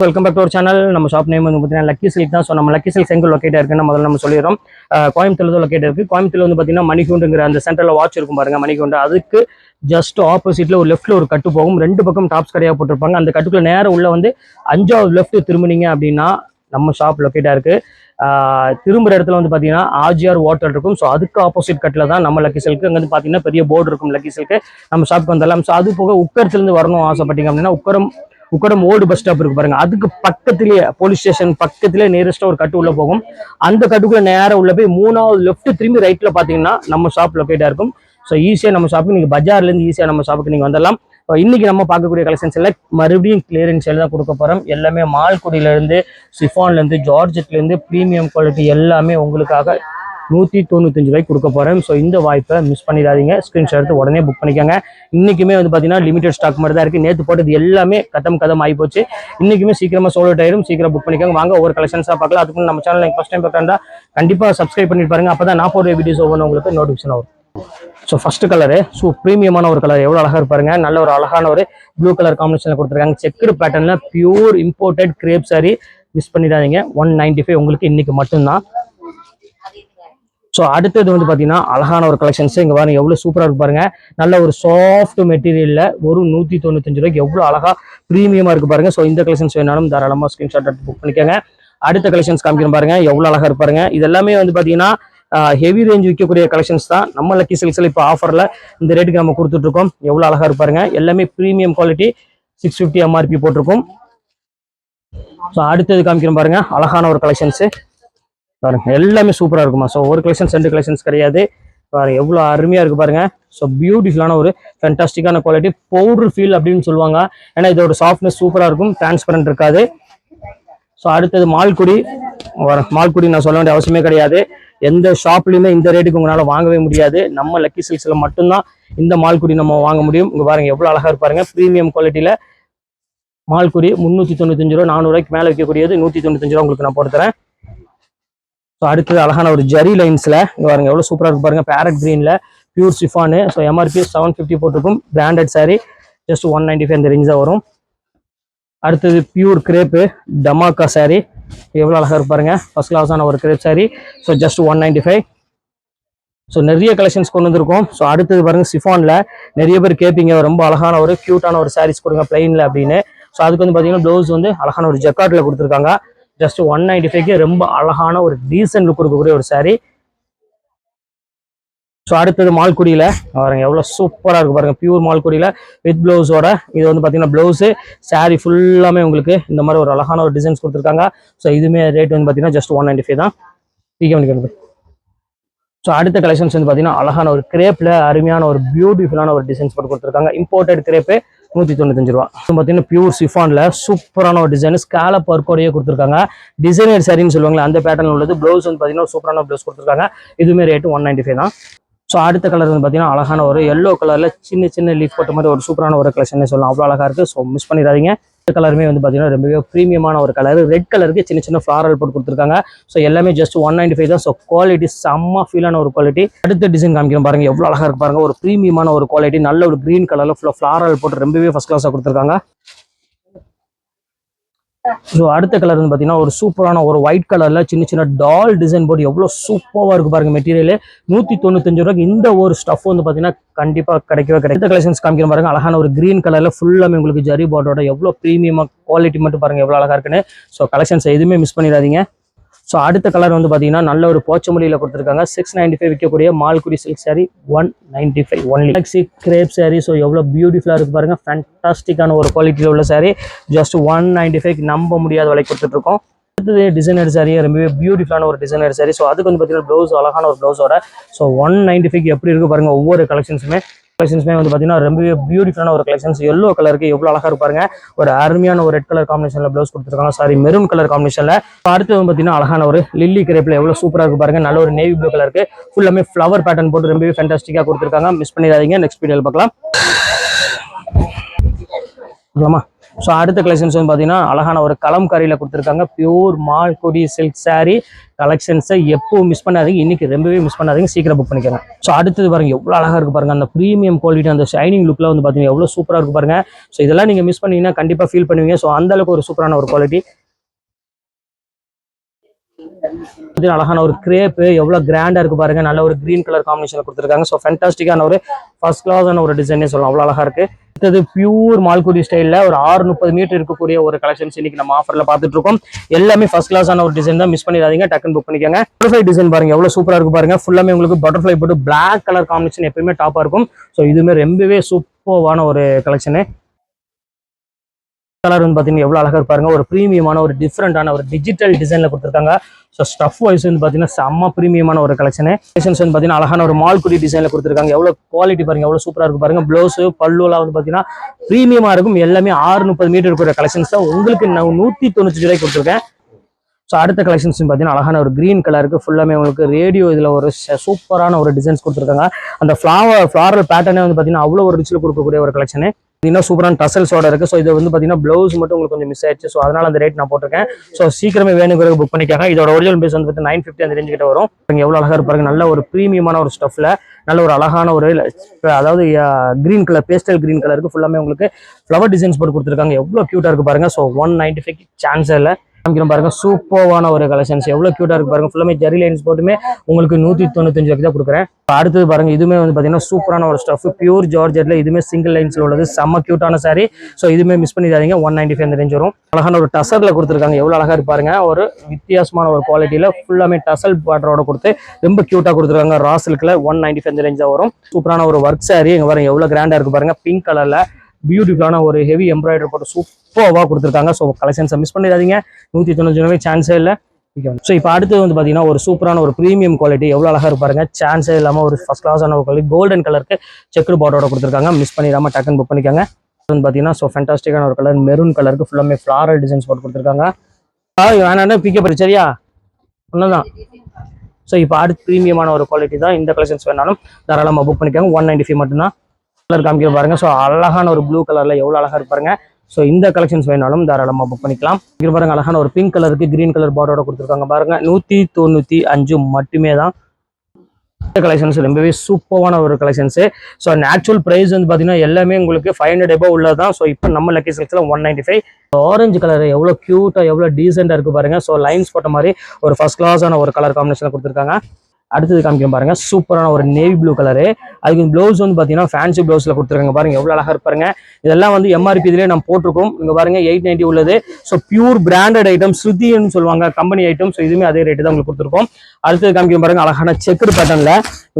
Welcome back to our channel. நம்ம shop name வந்து பார்த்தீங்கன்னா லக்கி சில்க் தான். ஸோ நம்ம லக்கி சில்க் எங்கே லொக்கேட் இருக்குன்னு முதல்ல நம்ம சொல்லிடுறோம். கோயம்புத்தூர் தான் லொக்கேட் இருக்கு. கோயம்புத்தூர் வந்து பார்த்தீங்கன்னா மணிக்கூண்டுங்கிற அந்த சென்டரில் வாட்ச் இருக்கும் பாருங்க, மணிக்கூண்டு. அதுக்கு ஜஸ்ட் ஆப்போசிட்ல ஒரு லெஃப்ட்ல ஒரு கட்டு போகும். ரெண்டு பக்கம் டாப்ஸ் கடையாக போட்டிருப்பாங்க. அந்த கட்டுக்குள்ள நேரம் உள்ள வந்து 5வது லெஃப்ட் திரும்பினீங்க அப்படின்னா நம்ம ஷாப் லொக்கேட்டா இருக்கு. திரும்புற இடத்துல வந்து பார்த்தீங்கன்னா ஆர்ஜிஆர் ஹோட்டல் இருக்கும். ஸோ அதுக்கு ஆப்போசிட் கட்டில் தான் நம்ம லக்கி சில்க். அங்கே வந்து பார்த்தீங்கன்னா பெரிய போர்டு இருக்கும் லக்கி சில்க். நம்ம ஷாப்க்கு வந்துடலாம். ஸோ அது போக உக்கரத்துலேருந்து வரணும் ஆசைப்பட்டீங்க அப்படின்னா உக்கடம் ஓல்டு பஸ் ஸ்டாப் இருக்கு பாருங்க, அதுக்கு பக்கத்திலேயே போலீஸ் ஸ்டேஷன் பக்கத்திலே நியரஸ்டா ஒரு கட்டு உள்ள போகும். அந்த கட்டுக்குள்ள நேரம் உள்ள போய் 3வது லெஃப்ட் திரும்பி ரைட்ல பாத்தீங்கன்னா நம்ம ஷாப் லொக்கேட்டா இருக்கும். ஸோ ஈஸியா நம்ம ஷாப்புக்கு நீங்க பஜார்ல இருந்து ஈஸியா நம்ம ஷாப்புக்கு நீங்க வந்துடலாம். இன்னைக்கு நம்ம பார்க்கக்கூடிய கலெக்ஷன்ஸ் எல்லாம் மறுபடியும் கிளியரன்ஸ் சேல் தான் கொடுக்க போறோம். எல்லாமே மால்குடியில இருந்து, சிஃபான்ல இருந்து, ஜார்ஜெட்ல இருந்து பிரீமியம் குவாலிட்டி எல்லாமே உங்களுக்காக 195 ரூபாய்க்கு கொடுக்க போறேன். ஸோ இந்த வாய்ப்பை மிஸ் பண்ணிடாதீங்க. ஸ்கிரீன்ஷாட் எடுத்து உடனே புக் பண்ணிக்கோங்க. இன்னைக்குமே வந்து பார்த்தீங்கன்னா லிமிடெட் ஸ்டாக் மாதிரி தான் இருக்கு. நேற்று போட்டது எல்லாமே கதம் ஆகி போச்சு. இன்னைக்குமே சீக்கிரமா சோல்ட் அவுட் ஆயிரும். சீக்கிரம் புக் பண்ணிக்கோங்க. வாங்க ஒவ்வொரு கலெக்ஷன்ஸாக பார்க்கலாம். அதுக்கு நம்ம சேனல் ஃபர்ஸ்ட் டைம் பார்க்கறதா கண்டிப்பாக சப்ஸ்கிரைப் பண்ணிட்டு பாருங்க. அப்பதான் நான் போடுற வீடியோஸ் ஒவ்வொன்று உங்களுக்கு நோட்டிஃபிகேஷன் வரும். ஸோ ஃபர்ஸ்ட் கலரு ப்ரீமியமான ஒரு கலர், எவ்வளோ அழகா இருப்பாருங்க. நல்ல ஒரு அழகான ஒரு ப்ளூ கலர் காம்பினேஷன்ல கொடுத்துருக்காங்க. செக்குடு பேட்டர்ல pure imported crepe sari. Miss பண்ணிடாதீங்க. 195 உங்களுக்கு இன்னைக்கு மட்டும்தான். ஸோ அடுத்தது வந்து பார்த்தீங்கன்னா அழகான ஒரு கலெக்ஷன்ஸ். இங்கே பாருங்க எவ்வளோ சூப்பராக இருக்கு பாருங்க. நல்ல ஒரு சாஃப்ட் மெட்டீரியலில் ஒரு 195 ரூபாய்க்கு எவ்வளோ அழகா ப்ரீமியமாக இருக்கு பாருங்க. ஸோ இந்த கலெக்ஷன்ஸ் வேணாலும் தாராளமாக ஸ்கிரீன்ஷாட் எடுத்து புக் பண்ணிக்கோங்க. அடுத்த கலெக்ஷன்ஸ் காமிக்கிறேன் பாருங்க, எவ்வளோ அழகா இருப்பாருங்க. இது எல்லாமே வந்து பார்த்தீங்கன்னா ஹெவி ரேஞ்ச் விற்கக்கூடிய கலெக்ஷன்ஸ் தான். நம்ம லக்கி சில்க்ஸில் இப்போ ஆஃபரில் இந்த ரேட்டுக்கு நம்ம கொடுத்துட்டு இருக்கோம். எவ்வளோ அழகா இருப்பாருங்க. எல்லாமே ப்ரீமியம் குவாலிட்டி, 650 MRP போட்டிருக்கும். ஸோ அடுத்தது காமிக்கிறேன் பாருங்க, அழகான ஒரு கலெக்ஷன்ஸ் பாருங்க. எல்லாமே சூப்பரா இருக்குமா. ஸோ ஒரு கலெக்ஷன்ஸ் 2 கலெக்ஷன்ஸ் கிடையாது பாருங்க, எவ்வளவு அருமையா இருக்கு பாருங்க. ஸோ பியூட்டிஃபுல்லான ஒரு ஃபேண்டாஸ்டிக்கான குவாலிட்டி, பவுடர் ஃபீல் அப்படின்னு சொல்லுவாங்க. ஏன்னா இதோட சாஃப்ட்னஸ் சூப்பரா இருக்கும், டிரான்ஸ்பரண்ட் இருக்காது. ஸோ அடுத்தது மால்குடி. நான் சொல்ல வேண்டிய அவசியமே கிடையாது. எந்த ஷாப்லயுமே இந்த ரேட்டுக்கு உங்களால வாங்கவே முடியாது. நம்ம லக்கி சில்க்ஸ்ல மட்டும்தான் இந்த மால்குடி நம்ம வாங்க முடியும். இங்க பாருங்க எவ்வளவு அழகா இருப்பாருங்க. பிரீமியம் குவாலிட்டியில மால்குடி 395 ரூபா, 400 ரூபாய்க்கு மேல விற்கக்கூடியது 195 ரூபா உங்களுக்கு நான் போட்டு தரேன். ஸோ அடுத்தது அழகான ஒரு ஜரி லைன்ஸ்ல இங்க பாருங்க எவ்வளவு சூப்பரா இருக்கு பாருங்க. பேரட் கிரீன்ல பியூர் சிஃபானு. ஸோ MRP 750 போட்டிருக்கும். பிராண்டட் சாரி, ஜஸ்ட் 195 இந்த ரேஞ்ச் தான் வரும். அடுத்தது பியூர் கிரேப்பு டமாக்கா சாரி, எவ்வளவு அழகா இருப்பாருங்க. ஃபர்ஸ்ட் கிளாஸான ஒரு crepe sari. So just 195. So நிறைய கலெக்ஷன்ஸ் கொண்டு வந்திருக்கோம். ஸோ அடுத்தது பாருங்க சிஃபான்ல நிறைய பேர் கேட்பீங்க, ரொம்ப அழகான ஒரு கியூட்டான ஒரு சாரீஸ் கொடுங்க பிளைன்ல அப்படின்னு. ஸோ அதுக்கு வந்து பாத்தீங்கன்னா ப்ளவுஸ் வந்து அழகான ஒரு ஜக்கார்ட்ல கொடுத்துருக்காங்க. ஜஸ்ட் 195க்கு ரொம்ப அழகான ஒரு டீசன்ட் லுக் கொடுக்கக்கூடிய ஒரு சாரி. ஸோ அடுத்தது மால்குடியில பாருங்க எவ்வளவு சூப்பரா இருக்கு பாருங்க. பியூர் மால்குடியில வித் பிளவுஸோட. இது வந்து பாத்தீங்கன்னா பிளவுஸ் சாரி ஃபுல்லாமே உங்களுக்கு இந்த மாதிரி ஒரு அழகான ஒரு டிசைன்ஸ் கொடுத்துருக்காங்க. ஸோ இதுமே ரேட் வந்து பாத்தீங்கன்னா ஜஸ்ட் 195 தான். பண்ணிக்கிறது. ஸோ அடுத்த கலெக்ஷன்ஸ் வந்து பாத்தீங்கன்னா அழகான ஒரு கிரேப்ல அருமையான ஒரு பியூட்டிஃபுல்லான ஒரு டிசைன்ஸ் போட்டு கொடுத்துருக்காங்க. இம்போர்ட்டட் கிரேப்பு 195 ரூபா. பார்த்தீங்கன்னா பியூர் சிஃபான்ல சூப்பரான ஒரு டிசைன் ஸ்காலப் ஒர்க்கோடையே கொடுத்துருக்காங்க. டிசைனர் சாரின்னு சொல்லுவாங்களே அந்த பேட்டர்ன் உள்ளது. ப்ளவுஸ் வந்து பார்த்தீங்கன்னா சூப்பரான ப்ளவுஸ் கொடுத்துருக்காங்க. இதுவுமே ரேட்டு 195 தான். ஸோ அடுத்த கலர் வந்து பார்த்தீங்கன்னா அழகான ஒரு எல்லோ கலர்ல சின்ன லீஃப் போட்ட மாதிரி ஒரு சூப்பரான ஒரு கலெக்ஷன் சொல்லலாம். அவ்வளோ அழகா இருக்கு. ஸோ மிஸ் பண்ணிடாதீங்க. கலருமே வந்து பார்த்தீங்கன்னா ரொம்பவே ப்ரீமியமான ஒரு கலர். ரெட் கலருக்கு சின்ன ஃபிளாரல் போட்டு கொடுத்துருக்காங்க. ஸோ எல்லாமே ஜஸ்ட் 195 தான். ஸோ குவாலிட்டி செம்ம ஃபீலான ஒரு குவாலிட்டி. அடுத்த டிசைன் காமிக்கிறோம் பாருங்க, எவ்வளோ அழகா இருக்கு பாருங்க. ஒரு ப்ரீமியமான ஒரு குவாலிட்டி, நல்ல ஒரு கிரீன் கலர்ல ஃபிளாரல் போட்டு ரொம்பவே ஃபர்ஸ்ட் கிளாஸாக கொடுத்துருக்காங்க. ஸோ அடுத்த கலர் வந்து பார்த்தீங்கன்னா ஒரு சூப்பரான ஒரு ஒயிட் கலர்ல சின்ன டால் டிசைன் போட்டு எவ்வளோ சூப்பராக இருக்கு பாருங்க. மெட்டீரியல் 195 ரூபாய்க்கு இந்த ஒரு ஸ்டஃப் வந்து பார்த்தீங்கன்னா கண்டிப்பாக கிடைக்கும். இந்த கலெக்ஷன்ஸ் காமிக்கிற பாருங்க, அழகான ஒரு கிரீன் கலர்ல ஃபுல்லாமே உங்களுக்கு ஜரி பார்டரோட எவ்வளோ ப்ரீமியமா குவாலிட்டி மட்டும் பாருங்க எவ்வளோ அழகா இருக்குன்னு. ஸோ கலெக்ஷன்ஸ் எதுவுமே மிஸ் பண்ணிடாதீங்க. ஸோ அடுத்த கலர் வந்து பார்த்தீங்கன்னா நல்ல ஒரு போச்சமல்லியில் கொடுத்துருக்காங்க. 695 விற்கக்கூடிய Malgudi silk sari 195 only. Crepe sari. So எவ்வளோ பியூட்டிஃபுல்லாக இருக்கு பாருங்க. ஃபேண்டாஸ்டிக்கான ஒரு குவாலிட்டியில் உள்ள சாரி. ஜஸ்ட் 195 நம்ப முடியாத விலைக்கு கொடுத்துட்டு இருக்கோம். அடுத்தது டிசைனர் சாரி, ரொம்பவே பியூட்டிஃபுல்லான ஒரு டிசைனர் சாரி. ஸோ அதுக்கு வந்து பார்த்தீங்கன்னா ப்ளவுஸ் அழகான ஒரு ப்ளவுஸோட. ஸோ 195 எப்படி இருக்கு பாருங்க. ஒவ்வொரு கலெக்ஷன்ஸுமே வந்து பார்த்தீங்கன்னா ரொம்பவே பியூட்டிஃபுல்லான ஒரு கலெக்ஷன்ஸ். எல்லோ கலருக்கு எவ்வளோ அழகா இருப்பாருங்க. ஒரு அருமையான ஒரு ரெட் கலர் காம்பினேஷன்ல ப்ளவுஸ் கொடுத்துருக்காங்க. சாரி மெரூன் கலர் காம்பினேஷன்ல. அடுத்து வந்து பார்த்தீங்கன்னா அழகான ஒரு லில்லி கிரேப்ல எவ்வளோ சூப்பராக இருக்கு பாருங்க. நல்ல ஒரு நேவி ப்ளூ கலருக்கு ஃபுல்லாமே ஃப்ளவர் பேட்டர்ன் போட்டு ரொம்பவே ஃபேண்டாஸ்டிக்காக கொடுத்துருக்காங்க. மிஸ் பண்ணிடாதீங்க. நெக்ஸ்ட் வீடியோவில் பார்க்கலாம். ஸோ அடுத்த கலெக்ஷன்ஸ் வந்து பார்த்தீங்கன்னா அழகான ஒரு கலம்காரியில் கொடுத்துருக்காங்க. பியூர் மால்குடி சில்க் சாரீ கலெக்ஷன்ஸை எப்போ மிஸ் பண்ணாதீங்க, இன்னைக்கு ரொம்பவே மிஸ் பண்ணாதீங்க, சீக்கிரம் புக் பண்ணிக்கோங்க. ஸோ அடுத்தது பாருங்க எவ்வளோ அழகாக இருக்கு பாருங்க, அந்த ப்ரீமியம் குவாலிட்டி அந்த ஷைனிங் லுக்கில் வந்து பார்த்தீங்கன்னா எவ்வளோ சூப்பராக இருக்கு பாருங்க. ஸோ இதெல்லாம் நீங்கள் மிஸ் பண்ணீங்கன்னா கண்டிப்பாக ஃபீல் பண்ணுவீங்க. ஸோ அந்த அளவுக்கு ஒரு சூப்பரான ஒரு குவாலிட்டி. அழகான ஒரு கிரேப்பு எவ்வளவு கிராண்டா இருக்கு பாருங்க, நல்ல ஒரு கிரீன் கலர் காம்பினேஷன் கொடுத்துருக்காங்க. ஸோ ஃபேண்டாஸ்டிக்கான ஒரு ஃபர்ஸ்ட் கிளாஸான ஒரு டிசைனே சொல்லலாம், அவ்வளோ அழகா இருக்கு. அடுத்தது பியூர் மால்குடி ஸ்டைலில் ஒரு 630 மீட்டர் இருக்கக்கூடிய ஒரு கலெக்ஷன்ஸ் இன்னைக்கு நம்ம ஆஃபர்ல பார்த்துட்டு இருக்கோம். எல்லாமே ஃபர்ஸ்ட் கிளாஸான ஒரு டிசைன் தான், மிஸ் பண்ணிடாதீங்க, டக்குன்னு புக் பண்ணிக்கோங்க. பட்டர்ஃப்ளை டிசைன் பாருங்க எவ்வளவு சூப்பரா இருக்கு பாருங்க, ஃபுல்லாமே உங்களுக்கு பட்டர்ஃப்ளை போட்டு பிளாக் கலர் காம்பினேஷன் எப்பயுமே டாப்பா இருக்கும். ஸோ இதுவுமே ரொம்பவே சூப்பரான ஒரு கலெக்ஷனு. கலர் வந்து பார்த்தீங்கன்னா எவ்வளோ அழகாக இருப்பாருங்க, ஒரு ப்ரீமியமான ஒரு டிஃப்ரெண்டான ஒரு டிஜிட்டல் டிசைனில் கொடுத்துருக்காங்க. ஸோ ஸ்டஃப் வைஸ் வந்து பார்த்தீங்கன்னா செம்ம ப்ரீமியமான ஒரு கலெக்ஷன். கலெக்ஷன்ஸ் வந்து பார்த்தீங்கன்னா அழகான ஒரு மால்குடி டிசைனில் கொடுத்துருக்காங்க. எவ்வளோ குவாலிட்டி பாருங்க, எவ்வளோ சூப்பராக இருக்கு பாருங்க. ப்ளவுஸு பல்லுலாம் வந்து பார்த்தீங்கன்னா ப்ரீமியமாக இருக்கும். எல்லாமே 630 மீட்டர் இருக்கிற கலெக்ஷன்ஸ் தான் உங்களுக்கு நான் 195 ரூபாய்க்கு கொடுத்துருக்கேன். ஸோ அடுத்த கலெக்ஷன்ஸ் பார்த்தீங்கன்னா அழகான ஒரு கிரீன் கலருக்கு ஃபுல்லாமே உங்களுக்கு ரேடியோ இதில் ஒரு சூப்பரான ஒரு டிசைன்ஸ் கொடுத்துருக்காங்க. அந்த ஃப்ளாரல் பேட்டர்னே வந்து பார்த்தீங்கன்னா அவ்வளோ ஒரு ரிச்சில் கொடுக்கக்கூடிய ஒரு கலெக்ஷனு. இன்னும் சூப்பரான டசல்ஸோட இருக்கு. ஸோ இது வந்து பார்த்தீங்கன்னா ப்ளவுஸ் மட்டும் உங்களுக்கு கொஞ்சம் மிஸ் ஆயிடுச்சு. ஸோ அதனால அந்த ரேட் நான் போட்டிருக்கேன். ஸோ சீக்கிரமே வேணுங்கிற புக் பண்ணிக்காங்க. இதோட ஒரிஜினல் பேஸ் வந்து 950 அந்த ரேஞ்ச் கிட்ட வரும். எவ்வளோ அழகா இருப்பாங்க, நல்ல ஒரு ப்ரீமியமான ஒரு ஸ்டஃப்ல நல்ல ஒரு அழகான ஒரு அதாவது கிரீன் கலர் பேஸ்டல் கிரீன் கலருக்கு ஃபுல்லாமே உங்களுக்கு ஃப்ளவர் டிசைன்ஸ் போட்டு கொடுத்துருக்காங்க. எவ்வளோ க்யூட்டா இருக்கு பாருங்க. ஸோ 195 சான்ஸ் இல்லை காமிக்கிறோம் பாருங்க. சூப்பரான ஒரு கலெக்ஷன்ஸ் எவ்வளவு கியூட்டா இருக்கு பாருங்க. ஃபுல்லாமே ஜெரி லைன்ஸ் போட்டுமே உங்களுக்கு 195 ரூபாய்க்கு தான் கொடுக்குறேன். அடுத்தது பாருங்க, இதுவுமே வந்து பாத்தீங்கன்னா சூப்பரான ஒரு ஸ்டஃப் பியூர் ஜார்ஜெட்ல, இதுவுமே சிங்கிள் லைன்ஸ்ல உள்ளது, செம்ம கியூட்டான சாரி. ஸோ இதுவுமே மிஸ் பண்ணிடாதீங்க, 195 அந்த ரேஞ்ச் வரும். அழகான ஒரு டசர்ல கொடுத்துருக்காங்க, எவ்வளவு அழகா இருப்பாருங்க. ஒரு வித்தியாசமான ஒரு குவாலிட்டியில ஃபுல்லாமே டசல் பார்டரோட கொடுத்து ரொம்ப கியூட்டா கொடுத்துருக்காங்க. ரா சில்க்ல 195 அந்த ரேஞ்ச் வரும். சூப்பரான ஒரு ஒர்க் சாரி இங்க பாருங்க, எவ்வளவு கிராண்டா இருக்கு பாருங்க. பிங்க் கலர்ல பியூட்டிஃபுல்லான ஒரு ஹெவி எம்ப்ராய்டரி போட்டு சூப்பராக கொடுத்துருக்காங்க. ஸோ கலெக்ஷன்ஸை மிஸ் பண்ணிடாதீங்க, 195 சான்ஸே இல்லை. ஸோ இப்போ அடுத்தது வந்து பார்த்தீங்கன்னா ஒரு சூப்பரான ஒரு ப்ரீமியம் குவாலிட்டி எவ்வளோ அழகாக இருப்பாருங்க, சான்ஸே இல்லாமல் ஒரு ஃபர்ஸ்ட் கிளாஸான ஒரு குவாலிட்டி கோல்டன் கலருக்கு செக்குடு பார்டரோட கொடுத்துருக்காங்க. மிஸ் பண்ணிடாமல் டக்குன்னு புக் பண்ணிக்கோங்க. வந்து பார்த்தீங்கன்னா ஸோ ஃபேண்டாஸ்டிக்கான ஒரு கலர் மெரூன் கலருக்கு ஃபுல்லாமே ஃப்ளாரல் டிசைன்ஸ் போட்டு கொடுத்துருக்காங்க. வேணாண்டா பிக்கப் சரியா ஒன்றுதான். ஸோ இப்போ அடுத்து ப்ரீமியமான ஒரு குவாலிட்டி தான். இந்த கலெக்ஷன்ஸ் வேணாலும் தாராளமாக புக் பண்ணிக்கோங்க. 195 மட்டும்தான். கலர் காமிக்க பாருங்க. ஸோ அழகான ஒரு ப்ளூ கலர்ல எவ்வளோ அழகா இருப்பாருங்க. ஸோ இந்த கலெக்ஷன்ஸ் வேணாலும் தாராளமாக புக் பண்ணிக்கலாம். இங்கே பாருங்க, அழகான ஒரு பிங்க் கலருக்கு கிரீன் கலர் பார்டரோட கொடுத்துருக்காங்க பாருங்க. 195 மட்டுமே தான். இந்த கலெக்ஷன்ஸ் ரொம்பவே சூப்பரான ஒரு கலெக்ஷன்ஸ். ஸோ ஆக்சுவல் பிரைஸ் வந்து பார்த்தீங்கன்னா எல்லாமே உங்களுக்கு 500 எபோவ் உள்ளதான். ஸோ இப்போ நம்ம லக்கி சில்க்ஸ்ல 195. ஆரஞ்சு கலர் எவ்வளோ கியூட்டா எவ்வளோ டீசெண்டா இருக்கு பாருங்க. ஸோ லைன்ஸ் போட்ட மாதிரி ஒரு ஃபர்ஸ்ட் கிளாஸான ஒரு கலர் காம்பினேஷன் கொடுத்துருக்காங்க. அடுத்தது காமிக்கிறோம் பாருங்க, சூப்பரான ஒரு நேவி ப்ளூ கலரு. அதுக்கு ப்ளவுஸ் வந்து பார்த்தீங்கன்னா ஃபேன்சி ப்ளவுஸ்ல கொடுத்துருக்காங்க பாருங்க, எவ்வளோ அழகா இருப்பாருங்க. இதெல்லாம் வந்து எம்ஆர்பி இதிலே நம்ம போட்டிருக்கோம். இங்க பாருங்க 890 உள்ளது. ஸோ பியூர் பிராண்டட் ஐட்டம், ஸ்ருதின்னு சொல்லுவாங்க கம்பெனி ஐட்டம். ஸோ இதுவுமே அதே ரேட்டு தான் உங்களுக்கு கொடுத்துருக்கோம். அடுத்தது காமிக்கிறோம் பாருங்க, அழகான செக்குடு பேட்டர்ல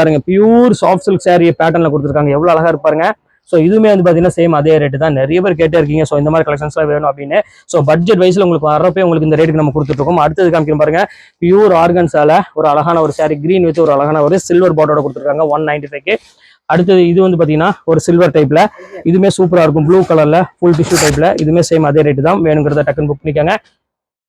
பாருங்க, பியூர் சாஃப்ட் சில்க் சாரி பேட்டர்ல கொடுத்துருக்காங்க, எவ்வளோ அழகா இருப்பாருங்க. ஸோ இதுவுமே வந்து பார்த்தீங்கன்னா சேம் அதே ரேட்டு தான். நிறைய பேர் கேட்டே இருக்கீங்க ஸோ இந்த மாதிரி கலெக்ஷன்ஸ்லாம் வேணும் அப்படின்னு. ஸோ பட்ஜெட் வைஸ்ல உங்களுக்கு வரப்போ உங்களுக்கு இந்த ரேட்டுக்கு நம்ம கொடுத்துருக்கோம். அடுத்தது காமிக்கிறோம் பாருங்க, பியூர் ஆர்கன்ஸால ஒரு அழகான ஒரு சாரி கிரீன் வித் ஒரு அழகான ஒரு சில்வர் பார்டரோட கொடுத்துருக்காங்க 195. அடுத்தது இது வந்து பார்த்தீங்கன்னா ஒரு சில்வர் டைப்ல, இதுவுமே சூப்பராக இருக்கும். ப்ளூ கலர்ல ஃபுல் டிஷ்யூ டைப்ல, இதுவுமே சேம் அதே ரேட்டு தான். வேணுங்கிறத டக்குன்னு புக் பண்ணிக்கோங்க.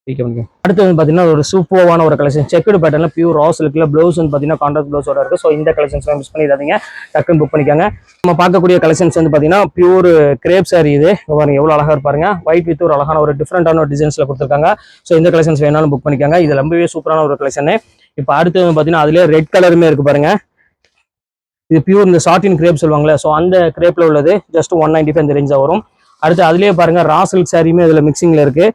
அடுத்து வந்து பாத்தீங்கன்னா ஒரு சூப்பரான ஒரு கலெக்ஷன் செக்குடு பேட்டர்ல பியூர் ரா சில்க்ல ப்ளவுஸ் வந்து பாத்தீங்கன்னா கான்ட்ராஸ்ட் ப்ளவுஸோட இருக்கு. ஸோ இந்த கலெக்ஷன்ஸ் மிஸ் பண்ணிடாதீங்க, டக்குன்னு புக் பண்ணிக்கோங்க. நம்ம பார்க்கக்கூடிய கலெக்ஷன்ஸ் வந்து பாத்தீங்கன்னா பியூர் கிரேப் சாரி. இது பாருங்க எவ்வளவு அழகா இருப்பாருங்க, ஒயிட் வித் ஒரு அழகான ஒரு டிஃப்ரெண்டான ஒரு டிசைன்ஸ்ல கொடுத்துருக்காங்க. ஸோ இந்த கலெக்ஷன்ஸ் வேணாலும் புக் பண்ணிக்கோங்க. இது ரொம்பவே சூப்பரான ஒரு கலெக்ஷன். இப்போ அடுத்து வந்து பாத்தீங்கன்னா அதுலேயே ரெட் கலருமே இருக்கு பாருங்க. இது பியூர் இந்த சாட்டின் கிரேப் சொல்லுவாங்களே, ஸோ அந்த கிரேப்ல உள்ளது ஜஸ்ட் 195 இந்த ரேஞ்சா வரும். அடுத்து அதுலேயே பாருங்க ரா சில்க் சாரியுமே இதுல மிக்சிங்ல இருக்கு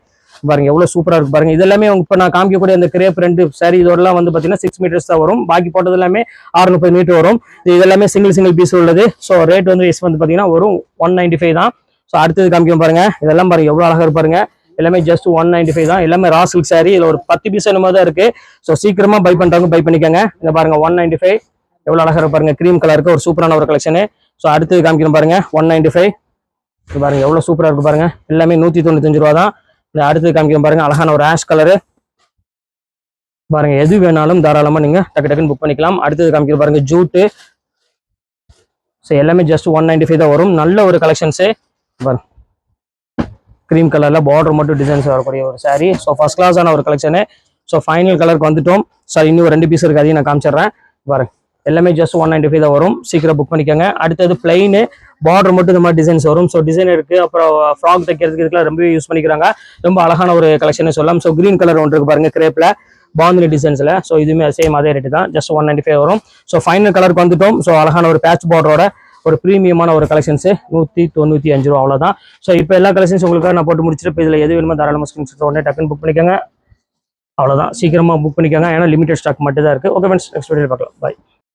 பாருங்க, எவ்வளவு சூப்பரா இருக்கு பாருங்க. இதெல்லாமே இப்ப நான் காமிக்கக்கூடிய அந்த கிரேப் ரெண்டு சாரி இதோடலாம் வந்து பாத்தீங்கன்னா 6 மீட்டர்ஸ் தான் வரும். பாக்கி போட்டது எல்லாமே 630 மீட்டர் வரும். இதெல்லாமே சிங்கிள் பீஸ் உள்ளது. ஸோ ரேட் வந்து வந்து பாத்தீங்கன்னா வரும் 195 தான். ஸோ அடுத்தது காமிக்கணும் பாருங்க, இதெல்லாம் பாருங்க எவ்வளவு அழகா இருப்பாருங்க. எல்லாமே ஜஸ்ட் 195 தான். எல்லாமே ரா சில்க் சாரி. இதுல ஒரு 10 பீஸ் என்னமோ தான் இருக்கு. ஸோ சீக்கிரமா பை பண்றவங்க பை பண்ணிக்கோங்க. இந்த பாருங்க 195 எவ்வளவு அழகா இருப்பாருங்க, கிரீம் கலருக்கு ஒரு சூப்பரான ஒரு கலெக்ஷன். ஸோ அடுத்தது காமிக்கணும் பாருங்க 195 பாருங்க, எவ்வளவு சூப்பரா இருக்கு பாருங்க. எல்லாமே 195 ரூபா தான். இந்த அடுத்தது காமிக்கிறோம் பாருங்க, அழகான ஒரு ஆஷ் கலரு பாருங்க. எது வேணாலும் தாராளமா நீங்க டக்கு டக்குன்னு புக் பண்ணிக்கலாம். அடுத்தது காமிக்கிறோம் பாருங்க ஜூட்டு. ஸோ எல்லாமே ஜஸ்ட் 195 தான் வரும். நல்ல ஒரு கலெக்ஷன்ஸு பாருங்க, கிரீம் கலர்ல பார்டர் மட்டும் டிசைன்ஸ் வரக்கூடிய ஒரு சாரி. ஸோ ஃபர்ஸ்ட் கிளாஸான ஒரு கலெக்ஷனு. ஸோ ஃபைனல் கலருக்கு வந்துட்டோம். சார் இன்னும் 2 பீஸ் இருக்கு, அதையும் நான் காமிச்சிடுறேன் பாருங்க. எல்லாமே ஜஸ்ட் 195 தான் வரும். சீக்கிரம் புக் பண்ணிக்கோங்க. அடுத்தது பிளைனு பார்டர் மட்டும் இந்த மாதிரி டிசைன்ஸ் வரும். ஸோ டிசைன் இருக்கு. அப்புறம் ஃப்ராக் தைக்கிறதுக்கு இதுக்கெல்லாம் ரொம்ப யூஸ் பண்ணிக்கிறாங்க. ரொம்ப அழகான ஒரு கலெக்ஷன் சொல்லலாம். ஸோ கிரீன் கலர் ஒன்று இருக்கு பாருங்க, கிரேப்ல பாந்தினி டிசைன்ஸ்ல. ஸோ இதுவுமே சேம் அதே ரேட்டு தான், ஜஸ்ட் 195 வரும். ஸோ ஃபைனல் கலருக்கு வந்துட்டோம். ஸோ அழகான ஒரு பேட்ச் பார்டரோட ஒரு ப்ரீமியமான ஒரு கலெக்ஷன்ஸ் 195 ரூபா, அவ்வளோதான். ஸோ இப்போ எல்லா கலெக்ஷன்ஸ் உங்களுக்காக நான் போட்டு முடிச்சிட்டு இப்போ இதில் எது வேணுமோ தாராளமாக ஸ்கிரீன்ஷாட் உடனே டக்குன்னு புக் பண்ணிக்கோங்க. அவ்வளோதான், சீக்கிரமாக புக் பண்ணிக்கோங்க. ஏன்னா லிமிடெட் ஸ்டாக் மட்டும் தான் இருக்குது. ஓகே ஃப்ரெண்ட்ஸ், நெக்ஸ்ட் வீடியோ பார்க்கலாம். பாய்.